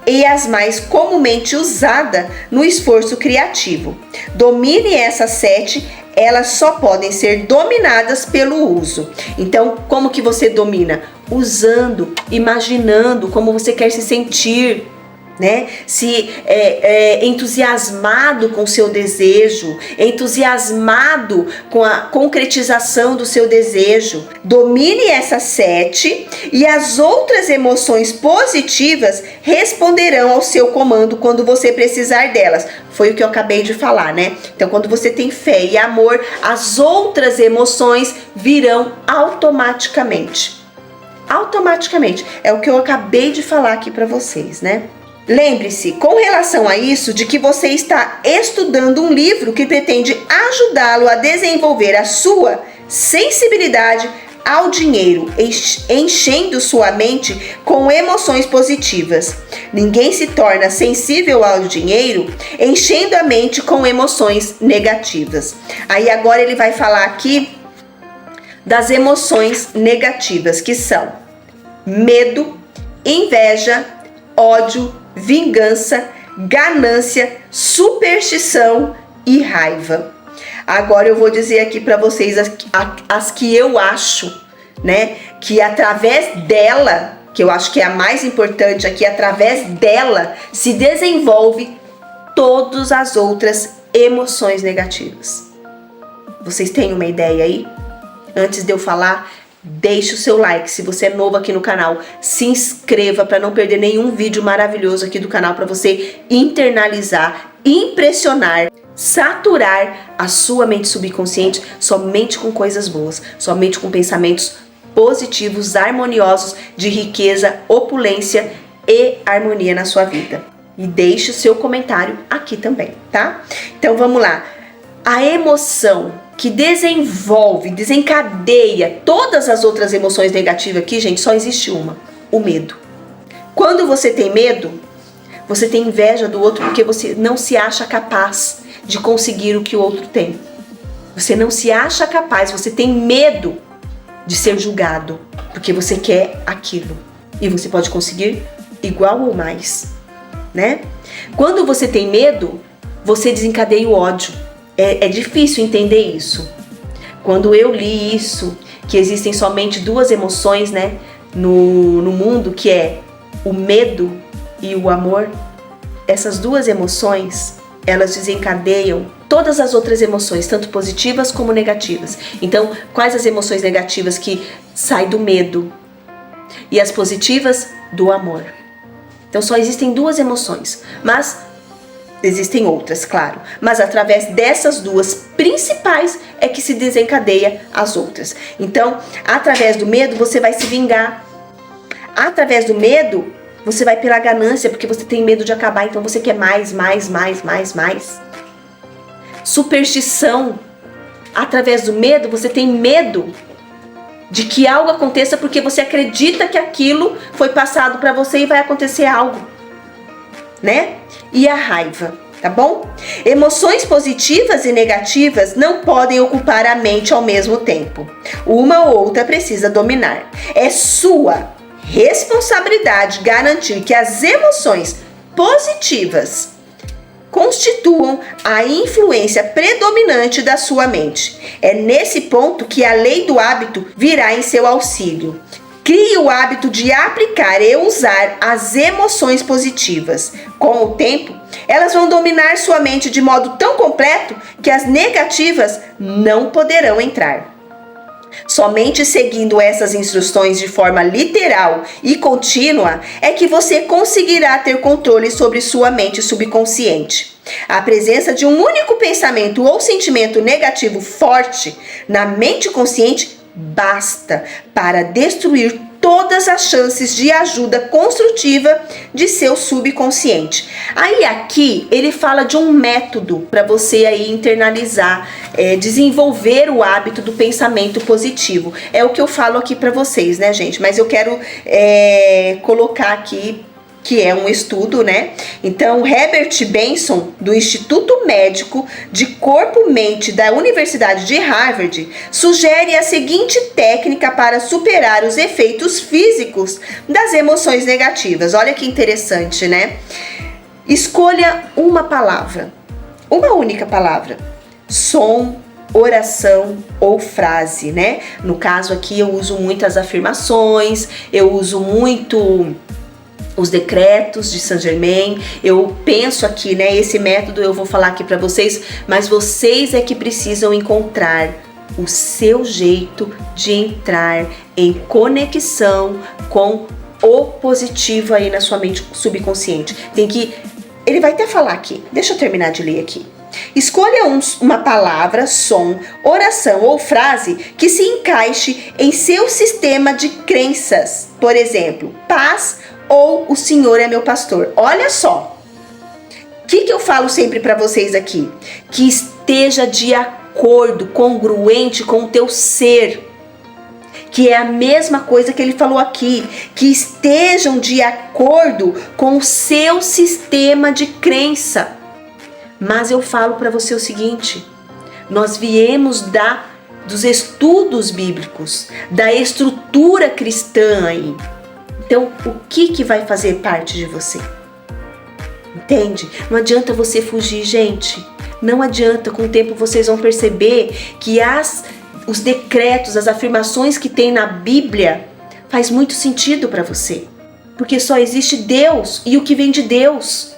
e as mais comumente usadas no esforço criativo. Domine essas 7, elas só podem ser dominadas pelo uso. Então, como que você domina? Usando, imaginando como você quer se sentir, né? Se entusiasmado com o seu desejo, entusiasmado com a concretização do seu desejo. Domine essas 7 e as outras emoções positivas responderão ao seu comando quando você precisar delas. Foi o que eu acabei de falar, né? Então, quando você tem fé e amor, as outras emoções virão automaticamente. Automaticamente. É o que eu acabei de falar aqui para vocês, né? Lembre-se, com relação a isso, de que você está estudando um livro que pretende ajudá-lo a desenvolver a sua sensibilidade ao dinheiro, enchendo sua mente com emoções positivas. Ninguém se torna sensível ao dinheiro enchendo a mente com emoções negativas. Aí agora ele vai falar aqui das emoções negativas, que são medo, inveja, ódio, vingança, ganância, superstição e raiva. Agora eu vou dizer aqui para vocês as que eu acho, né, que através dela, que eu acho que é a mais importante aqui, através dela se desenvolve todas as outras emoções negativas. Vocês têm uma ideia aí? Antes de eu falar, deixe o seu like. Se você é novo aqui no canal, se inscreva para não perder nenhum vídeo maravilhoso aqui do canal, para você internalizar, impressionar, saturar a sua mente subconsciente somente com coisas boas, somente com pensamentos positivos, harmoniosos, de riqueza, opulência e harmonia na sua vida. E deixe o seu comentário aqui também, tá? Então vamos lá. A emoção que desenvolve, desencadeia todas as outras emoções negativas aqui, gente, só existe uma: o medo. Quando você tem medo, você tem inveja do outro porque você não se acha capaz de conseguir o que o outro tem. Você não se acha capaz, você tem medo de ser julgado porque você quer aquilo e você pode conseguir igual ou mais, né? Quando você tem medo, você desencadeia o ódio. É difícil entender isso. Quando eu li isso, que existem somente 2 emoções, né, no mundo, que é o medo e o amor, essas 2 emoções, elas desencadeiam todas as outras emoções, tanto positivas como negativas. Então, quais as emoções negativas que saem do medo? E as positivas, do amor. Então, só existem 2 emoções, mas existem outras, claro, mas através dessas 2 principais é que se desencadeia as outras. Então, através do medo, você vai se vingar. Através do medo, você vai pela ganância, porque você tem medo de acabar, então você quer mais, mais, mais, mais, mais. Superstição. Através do medo, você tem medo de que algo aconteça porque você acredita que aquilo foi passado para você e vai acontecer algo, né? E a raiva, tá bom? Emoções positivas e negativas não podem ocupar a mente ao mesmo tempo. Uma ou outra precisa dominar. É sua responsabilidade garantir que as emoções positivas constituam a influência predominante da sua mente. É nesse ponto que a lei do hábito virá em seu auxílio. Crie o hábito de aplicar e usar as emoções positivas. Com o tempo, elas vão dominar sua mente de modo tão completo que as negativas não poderão entrar. Somente seguindo essas instruções de forma literal e contínua é que você conseguirá ter controle sobre sua mente subconsciente. A presença de um único pensamento ou sentimento negativo forte na mente consciente basta para destruir todas as chances de ajuda construtiva de seu subconsciente. Aí aqui ele fala de um método para você aí internalizar, desenvolver o hábito do pensamento positivo. É o que eu falo aqui para vocês, né, gente? Mas eu quero colocar aqui que é um estudo, né? Então, Herbert Benson, do Instituto Médico de Corpo-Mente da Universidade de Harvard, sugere a seguinte técnica para superar os efeitos físicos das emoções negativas. Olha que interessante, né? Escolha uma palavra, uma única palavra, som, oração ou frase, né? No caso aqui eu uso muitas afirmações, eu uso muito os decretos de Saint Germain. Eu penso aqui, né, esse método eu vou falar aqui para vocês, mas vocês é que precisam encontrar o seu jeito de entrar em conexão com o positivo aí na sua mente subconsciente. Ele vai até falar aqui, deixa eu terminar de ler aqui. Escolha uma palavra, som, oração ou frase que se encaixe em seu sistema de crenças. Por exemplo, paz ou o Senhor é meu pastor. Olha só. O que eu falo sempre para vocês aqui? Que esteja de acordo, congruente com o teu ser. Que é a mesma coisa que ele falou aqui. Que estejam de acordo com o seu sistema de crença. Mas eu falo para você o seguinte. Nós viemos dos estudos bíblicos, da estrutura cristã aí. Então, o que vai fazer parte de você? Entende? Não adianta você fugir, gente. Não adianta. Com o tempo vocês vão perceber que os decretos, as afirmações que tem na Bíblia faz muito sentido para você. Porque só existe Deus e o que vem de Deus.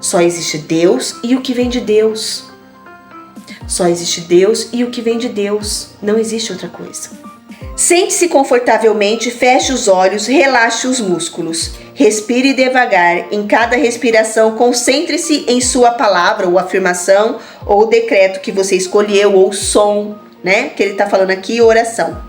Só existe Deus e o que vem de Deus. Só existe Deus e o que vem de Deus. Não existe outra coisa. Sente-se confortavelmente, feche os olhos, relaxe os músculos. Respire devagar. Em cada respiração, concentre-se em sua palavra ou afirmação ou decreto que você escolheu ou som, né? Que ele está falando aqui, oração.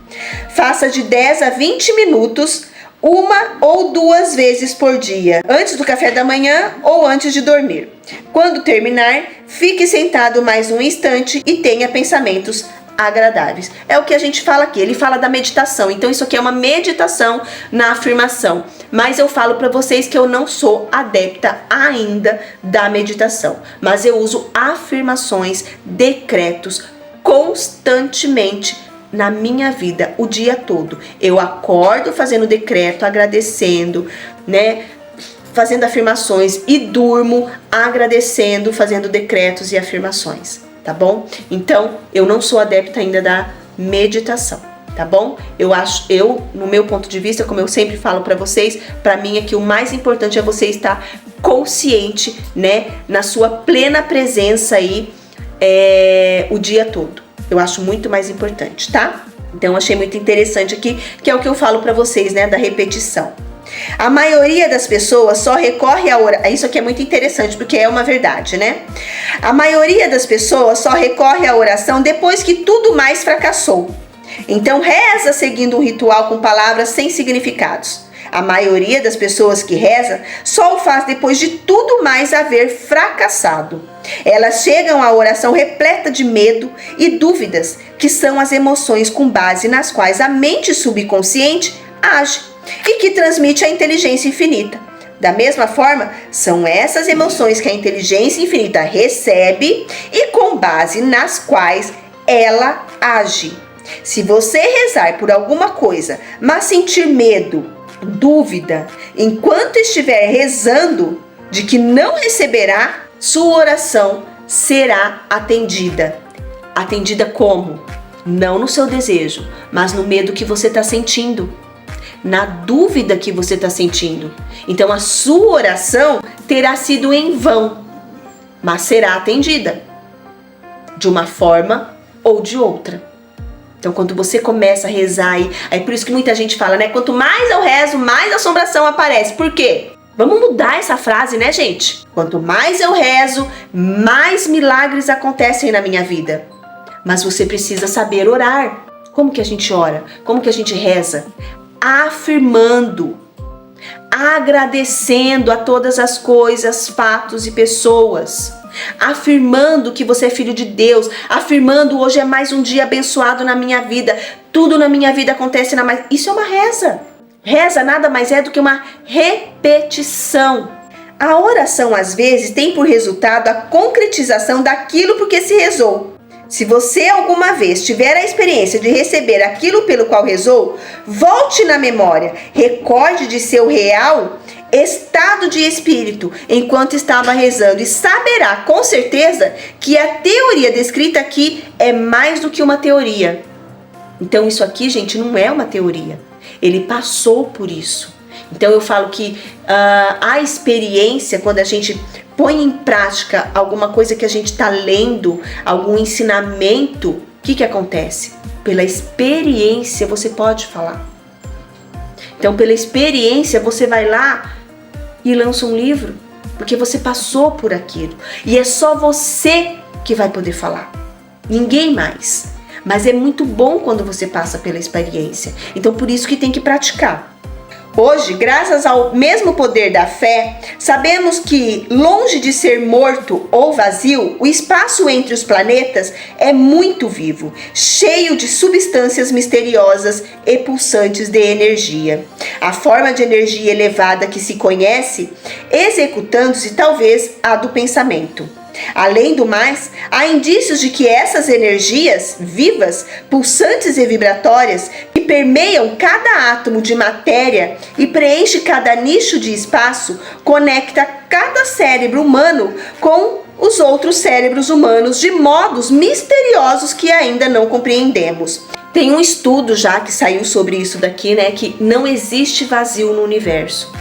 Faça de 10 a 20 minutos, uma ou duas vezes por dia, antes do café da manhã ou antes de dormir. Quando terminar, fique sentado mais um instante e tenha pensamentos agradáveis. É o que a gente fala aqui. Ele fala da meditação. Então isso aqui é uma meditação na afirmação. Mas eu falo para vocês que eu não sou adepta ainda da meditação. Mas eu uso afirmações, decretos constantemente na minha vida, o dia todo. Eu acordo fazendo decreto, agradecendo, né? Fazendo afirmações e durmo agradecendo, fazendo decretos e afirmações. Tá bom? Então, eu não sou adepta ainda da meditação, tá bom? No meu ponto de vista, como eu sempre falo para vocês, para mim aqui o mais importante é você estar consciente, né, na sua plena presença aí, o dia todo. Eu acho muito mais importante, tá? Então, achei muito interessante aqui, que é o que eu falo para vocês, né, da repetição. A maioria das pessoas só recorre à oração. Isso aqui é muito interessante porque é uma verdade, né? A maioria das pessoas só recorre à oração depois que tudo mais fracassou. Então reza seguindo um ritual com palavras sem significados. A maioria das pessoas que reza só o faz depois de tudo mais haver fracassado. Elas chegam à oração repleta de medo e dúvidas, que são as emoções com base nas quais a mente subconsciente age e que transmite a inteligência infinita. Da mesma forma, são essas emoções que a inteligência infinita recebe e com base nas quais ela age. Se você rezar por alguma coisa, mas sentir medo, dúvida, enquanto estiver rezando de que não receberá, sua oração será atendida. Atendida como? Não no seu desejo, mas no medo que você está sentindo, na dúvida que você está sentindo. Então a sua oração terá sido em vão, mas será atendida de uma forma ou de outra. Então, quando você começa a rezar, aí por isso que muita gente fala, né? Quanto mais eu rezo, mais assombração aparece. Por quê? Vamos mudar essa frase, né, gente? Quanto mais eu rezo, mais milagres acontecem na minha vida. Mas você precisa saber orar. Como que a gente ora? Como que a gente reza? Afirmando, agradecendo a todas as coisas, fatos e pessoas. Afirmando que você é filho de Deus, afirmando hoje é mais um dia abençoado na minha vida, tudo na minha vida acontece na mais. Isso é uma reza. Reza nada mais é do que uma repetição. A oração às vezes tem por resultado a concretização daquilo por que se rezou. Se você alguma vez tiver a experiência de receber aquilo pelo qual rezou, volte na memória, recorde de seu real estado de espírito enquanto estava rezando e saberá com certeza que a teoria descrita aqui é mais do que uma teoria. Então isso aqui, gente, não é uma teoria. Ele passou por isso. Então eu falo que a experiência, quando a gente põe em prática alguma coisa que a gente está lendo, algum ensinamento, o que acontece? Pela experiência você pode falar. Então pela experiência você vai lá e lança um livro, porque você passou por aquilo. E é só você que vai poder falar, ninguém mais. Mas é muito bom quando você passa pela experiência. Então por isso que tem que praticar. Hoje, graças ao mesmo poder da fé, sabemos que, longe de ser morto ou vazio, o espaço entre os planetas é muito vivo, cheio de substâncias misteriosas e pulsantes de energia. A forma de energia elevada que se conhece, executando-se talvez a do pensamento. Além do mais, há indícios de que essas energias vivas, pulsantes e vibratórias, que permeiam cada átomo de matéria e preenche cada nicho de espaço, conecta cada cérebro humano com os outros cérebros humanos de modos misteriosos que ainda não compreendemos. Tem um estudo já que saiu sobre isso daqui, né, que não existe vazio no universo.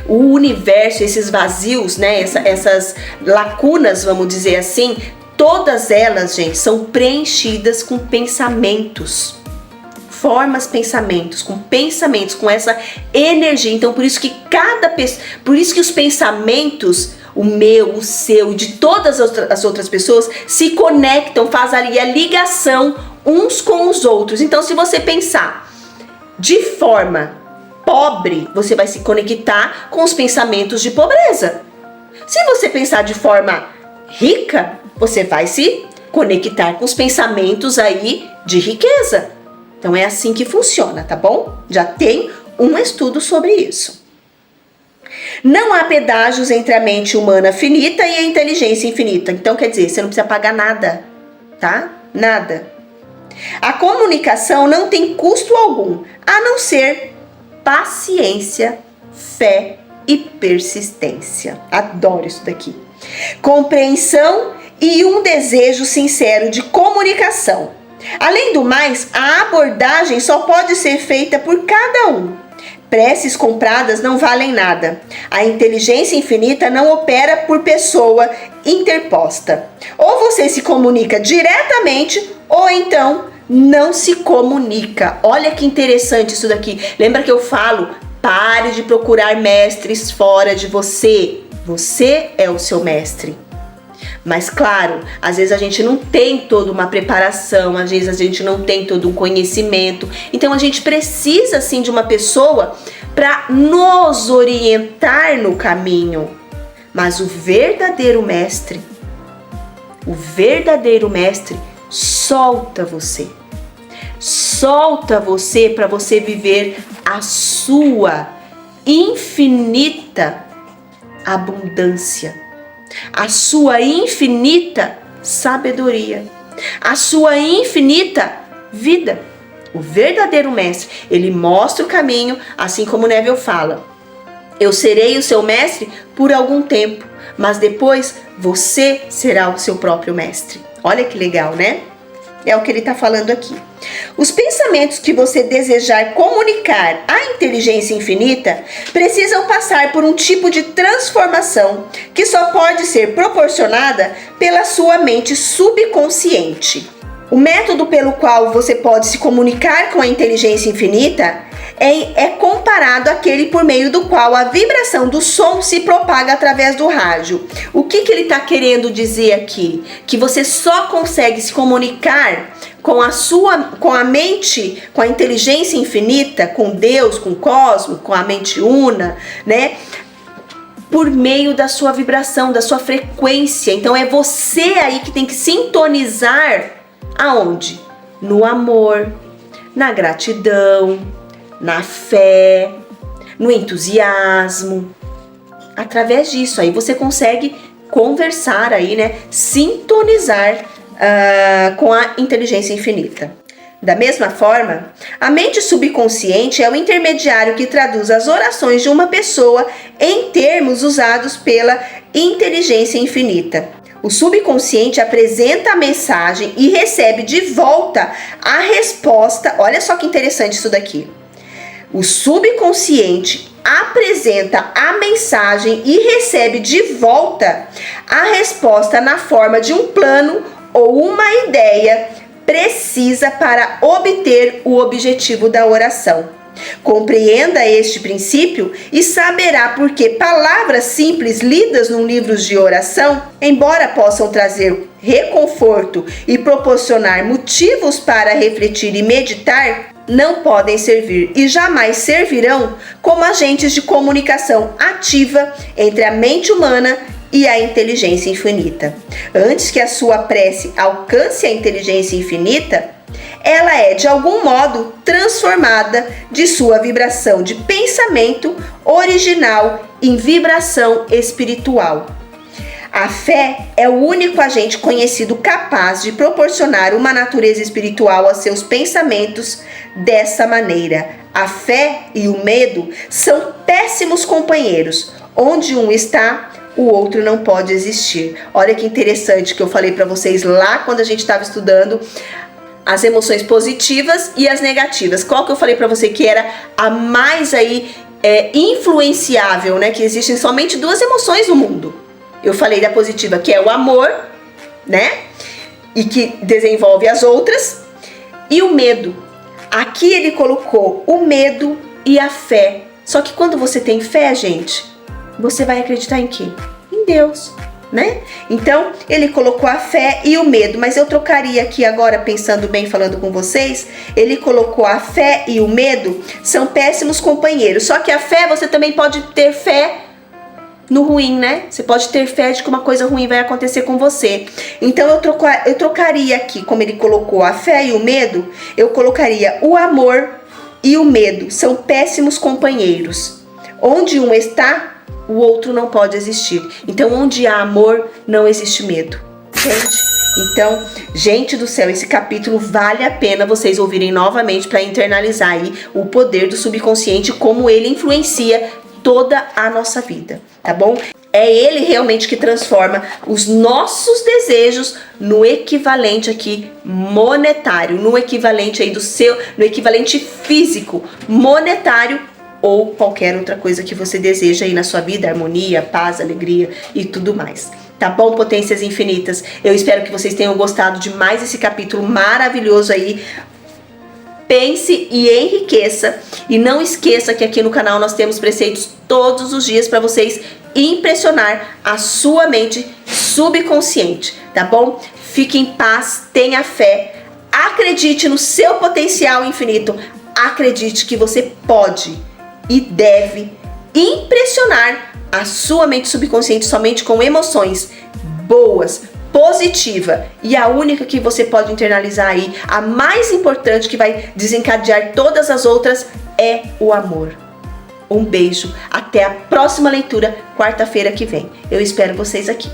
O universo, esses vazios, né, essas lacunas, vamos dizer assim, todas elas, gente, são preenchidas com pensamentos. Formas pensamentos, com essa energia. Então, por isso que por isso que os pensamentos, o meu, o seu e de todas as outras pessoas se conectam, faz ali a ligação uns com os outros. Então, se você pensar de forma pobre, você vai se conectar com os pensamentos de pobreza. Se você pensar de forma rica, você vai se conectar com os pensamentos aí de riqueza. Então é assim que funciona, tá bom? Já tem um estudo sobre isso. Não há pedágios entre a mente humana finita e a inteligência infinita. Então quer dizer, você não precisa pagar nada, tá? Nada. A comunicação não tem custo algum, a não ser paciência, fé e persistência. Adoro isso daqui. Compreensão e um desejo sincero de comunicação. Além do mais, a abordagem só pode ser feita por cada um. Preces compradas não valem nada. A inteligência infinita não opera por pessoa interposta. Ou você se comunica diretamente, ou então não se comunica. Olha que interessante isso daqui. Lembra que eu falo, pare de procurar mestres fora de você. Você é o seu mestre. Mas claro, às vezes a gente não tem toda uma preparação, às vezes a gente não tem todo um conhecimento. Então a gente precisa sim de uma pessoa para nos orientar no caminho. Mas o verdadeiro mestre solta você. Solta você para você viver a sua infinita abundância, a sua infinita sabedoria, a sua infinita vida. O verdadeiro mestre, ele mostra o caminho, assim como Neville fala. Eu serei o seu mestre por algum tempo, mas depois você será o seu próprio mestre. Olha que legal, né? É o que ele está falando aqui. Os pensamentos que você desejar comunicar à inteligência infinita precisam passar por um tipo de transformação que só pode ser proporcionada pela sua mente subconsciente. O método pelo qual você pode se comunicar com a inteligência infinita é comparado àquele por meio do qual a vibração do som se propaga através do rádio. O que ele está querendo dizer aqui? Que você só consegue se comunicar com a mente, com a inteligência infinita, com Deus, com o cosmos, com a mente una, né? Por meio da sua vibração, da sua frequência. Então é você aí que tem que sintonizar aonde? No amor, na gratidão, na fé, no entusiasmo. Através disso aí você consegue conversar aí, né? Sintonizar com a inteligência infinita. Da mesma forma, a mente subconsciente é o intermediário que traduz as orações de uma pessoa em termos usados pela inteligência infinita. O subconsciente apresenta a mensagem e recebe de volta a resposta. Olha só que interessante isso daqui. O subconsciente apresenta a mensagem e recebe de volta a resposta na forma de um plano ou uma ideia precisa para obter o objetivo da oração. Compreenda este princípio e saberá por que palavras simples lidas num livro de oração, embora possam trazer reconforto e proporcionar motivos para refletir e meditar, não podem servir e jamais servirão como agentes de comunicação ativa entre a mente humana e a inteligência infinita. Antes que a sua prece alcance a inteligência infinita, ela é de algum modo transformada de sua vibração de pensamento original em vibração espiritual. A fé é o único agente conhecido capaz de proporcionar uma natureza espiritual a seus pensamentos dessa maneira. A fé e o medo são péssimos companheiros. Onde um está, o outro não pode existir. Olha que interessante que eu falei para vocês lá quando a gente estava estudando as emoções positivas e as negativas. Qual que eu falei para você que era a mais aí influenciável, né? Que existem somente duas emoções no mundo. Eu falei da positiva, que é o amor, né? E que desenvolve as outras. E o medo. Aqui ele colocou o medo e a fé. Só que quando você tem fé, gente, você vai acreditar em quê? Em Deus, né? Então, ele colocou a fé e o medo, mas eu trocaria aqui agora, pensando bem, falando com vocês, ele colocou a fé e o medo são péssimos companheiros. Só que a fé, você também pode ter fé no ruim, né? Você pode ter fé de que uma coisa ruim vai acontecer com você. Então, eu trocaria aqui, como ele colocou a fé e o medo, eu colocaria o amor e o medo são péssimos companheiros. Onde um está, o outro não pode existir. Então, onde há amor, não existe medo. Entende? Então, gente do céu, esse capítulo vale a pena vocês ouvirem novamente para internalizar aí o poder do subconsciente, como ele influencia toda a nossa vida, tá bom? É ele realmente que transforma os nossos desejos no equivalente aqui monetário, no equivalente aí no equivalente físico, monetário, ou qualquer outra coisa que você deseja aí na sua vida, harmonia, paz, alegria e tudo mais. Tá bom, potências infinitas? Eu espero que vocês tenham gostado de mais esse capítulo maravilhoso aí. Pense e enriqueça. E não esqueça que aqui no canal nós temos preceitos todos os dias para vocês impressionar a sua mente subconsciente, tá bom? Fique em paz, tenha fé, acredite no seu potencial infinito, acredite que você pode e deve impressionar a sua mente subconsciente somente com emoções boas, positiva, e a única que você pode internalizar aí, a mais importante que vai desencadear todas as outras, é o amor. Um beijo, até a próxima leitura, quarta-feira que vem. Eu espero vocês aqui.